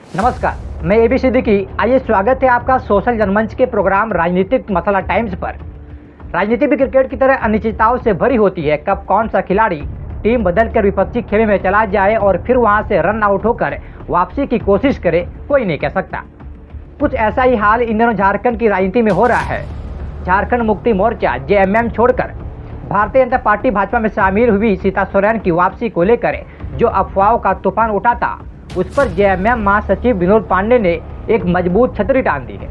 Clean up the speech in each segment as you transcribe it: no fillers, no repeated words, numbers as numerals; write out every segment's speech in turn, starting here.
नमस्कार, मैं एबी सिद्दीकी। आइए स्वागत है आपका सोशल जनमंच के प्रोग्राम राजनीतिक मसाला टाइम्स पर। राजनीति भी क्रिकेट की तरह अनिश्चितताओं से भरी होती है। कब कौन सा खिलाड़ी टीम बदलकर विपक्षी खेमे में चला जाए और फिर वहां से रन आउट होकर वापसी की कोशिश करे, कोई नहीं कह सकता। कुछ ऐसा ही हाल इन दिनों झारखंड की राजनीति में हो रहा है। झारखंड मुक्ति मोर्चा जेएमएम छोड़कर भारतीय जनता पार्टी भाजपा में शामिल हुई सीता सोरेन की वापसी को लेकर जो अफवाहों का तूफान उठा था, उस पर जेएमएम महासचिव विनोद पांडे ने एक मजबूत छतरी टांग दी है।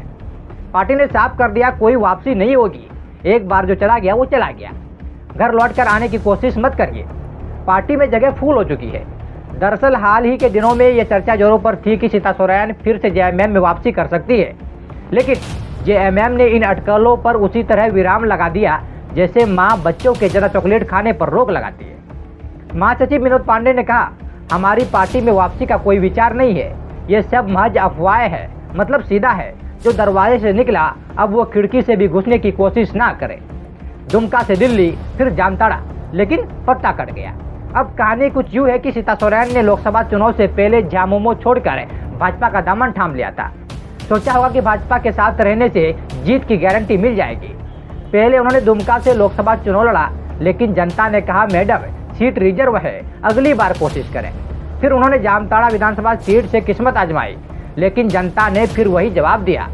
पार्टी ने साफ कर दिया, कोई वापसी नहीं होगी। एक बार जो चला गया वो चला गया, घर लौटकर आने की कोशिश मत करिए। पार्टी में जगह फुल हो चुकी है। दरअसल हाल ही के दिनों में ये चर्चा जोरों पर थी कि सीता सोरेन फिर से जेएमएम में वापसी कर सकती है, लेकिन जेएमएम ने इन अटकलों पर उसी तरह विराम लगा दिया जैसे माँ बच्चों के जरा चॉकलेट खाने पर रोक लगाती है। महासचिव विनोद पांडे ने कहा, हमारी पार्टी में वापसी का कोई विचार नहीं है। ये सब महज अफवाहें है। मतलब सीधा है, जो दरवाजे से निकला अब वो खिड़की से भी घुसने की कोशिश ना करे। दुमका से दिल्ली, फिर जामताड़ा, लेकिन पत्ता कट गया। अब कहानी कुछ यूँ है कि सीता सोरेन ने लोकसभा चुनाव से पहले झामुमो छोड़कर भाजपा का दामन थाम लिया था। सोचा होगा कि भाजपा के साथ रहने से जीत की गारंटी मिल जाएगी। पहले उन्होंने दुमका से लोकसभा चुनाव लड़ा, लेकिन जनता ने कहा, मैडम सीट रिजर्व है, अगली बार कोशिश करें। फिर उन्होंने जामताड़ा विधानसभा सीट से किस्मत आजमाई, लेकिन जनता ने फिर वही जवाब दिया।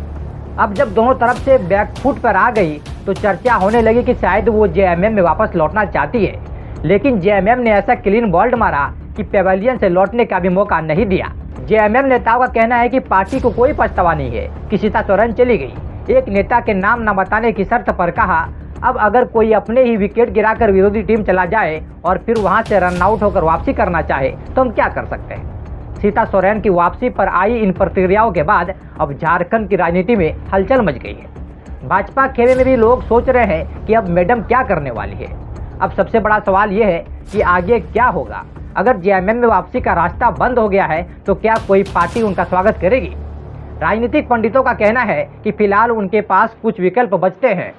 अब जब दोनों तरफ से बैकफुट पर आ गई तो चर्चा होने लगी कि शायद वो जेएमएम में वापस लौटना चाहती है, लेकिन जेएमएम ने ऐसा क्लीन बोल्ड मारा कि पेवेलियन से लौटने का भी मौका नहीं दिया। जेएमएम नेताओं का कहना है कि पार्टी को कोई पछतावा नहीं है कि सीता सोरेन चली गई। एक नेता के नाम न बताने की शर्त पर कहा, अब अगर कोई अपने ही विकेट गिराकर विरोधी टीम चला जाए और फिर वहां से रन आउट होकर वापसी करना चाहे तो हम क्या कर सकते हैं। सीता सोरेन की वापसी पर आई इन प्रतिक्रियाओं के बाद अब झारखंड की राजनीति में हलचल मच गई है। भाजपा खेमे में भी लोग सोच रहे हैं कि अब मैडम क्या करने वाली है। अब सबसे बड़ा सवाल यह है कि आगे क्या होगा। अगर जेएमएम में वापसी का रास्ता बंद हो गया है तो क्या कोई पार्टी उनका स्वागत करेगी। राजनीतिक पंडितों का कहना है कि फिलहाल उनके पास कुछ विकल्प बचते हैं।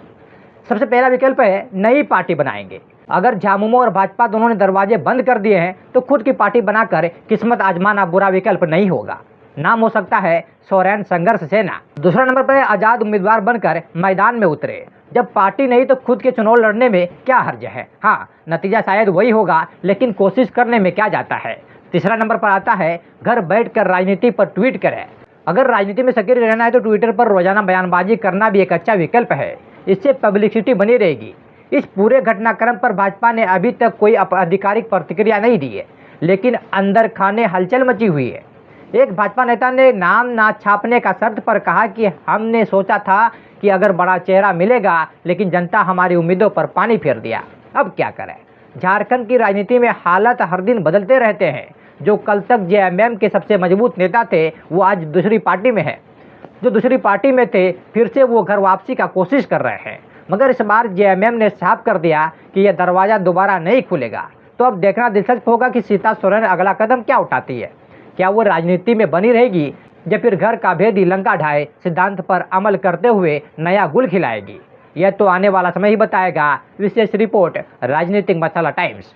सबसे पहला विकल्प है नई पार्टी बनाएंगे। अगर झामुमो और भाजपा दोनों ने दरवाजे बंद कर दिए हैं तो खुद की पार्टी बनाकर किस्मत आजमाना बुरा विकल्प नहीं होगा। नाम हो सकता है सोरेन संघर्ष सेना। दूसरा नंबर पर आजाद उम्मीदवार बनकर मैदान में उतरे। जब पार्टी नहीं तो खुद के चुनाव लड़ने में क्या हर्ज है। हाँ, नतीजा शायद वही होगा, लेकिन कोशिश करने में क्या जाता है। तीसरा नंबर पर आता है घर बैठकर राजनीति पर ट्वीट करें। अगर राजनीति में सक्रिय रहना है तो ट्विटर पर रोजाना बयानबाजी करना भी एक अच्छा विकल्प है। इससे पब्लिसिटी बनी रहेगी। इस पूरे घटनाक्रम पर भाजपा ने अभी तक कोई आधिकारिक प्रतिक्रिया नहीं दी है, लेकिन अंदर खाने हलचल मची हुई है। एक भाजपा नेता ने नाम ना छापने का शर्त पर कहा कि हमने सोचा था कि अगर बड़ा चेहरा मिलेगा, लेकिन जनता हमारी उम्मीदों पर पानी फेर दिया। अब क्या करें। झारखंड की राजनीति में हालात हर दिन बदलते रहते हैं। जो कल तक जेएमएम के सबसे मजबूत नेता थे वो आज दूसरी पार्टी में है। जो दूसरी पार्टी में थे फिर से वो घर वापसी का कोशिश कर रहे हैं, मगर इस बार जेएमएम ने साफ कर दिया कि यह दरवाज़ा दोबारा नहीं खुलेगा। तो अब देखना दिलचस्प होगा कि सीता सोरेन अगला कदम क्या उठाती है। क्या वो राजनीति में बनी रहेगी या फिर घर का भेदी लंका ढाए सिद्धांत पर अमल करते हुए नया गुल खिलाएगी। यह तो आने वाला समय ही बताएगा। विशेष रिपोर्ट, राजनीतिक मसाला टाइम्स।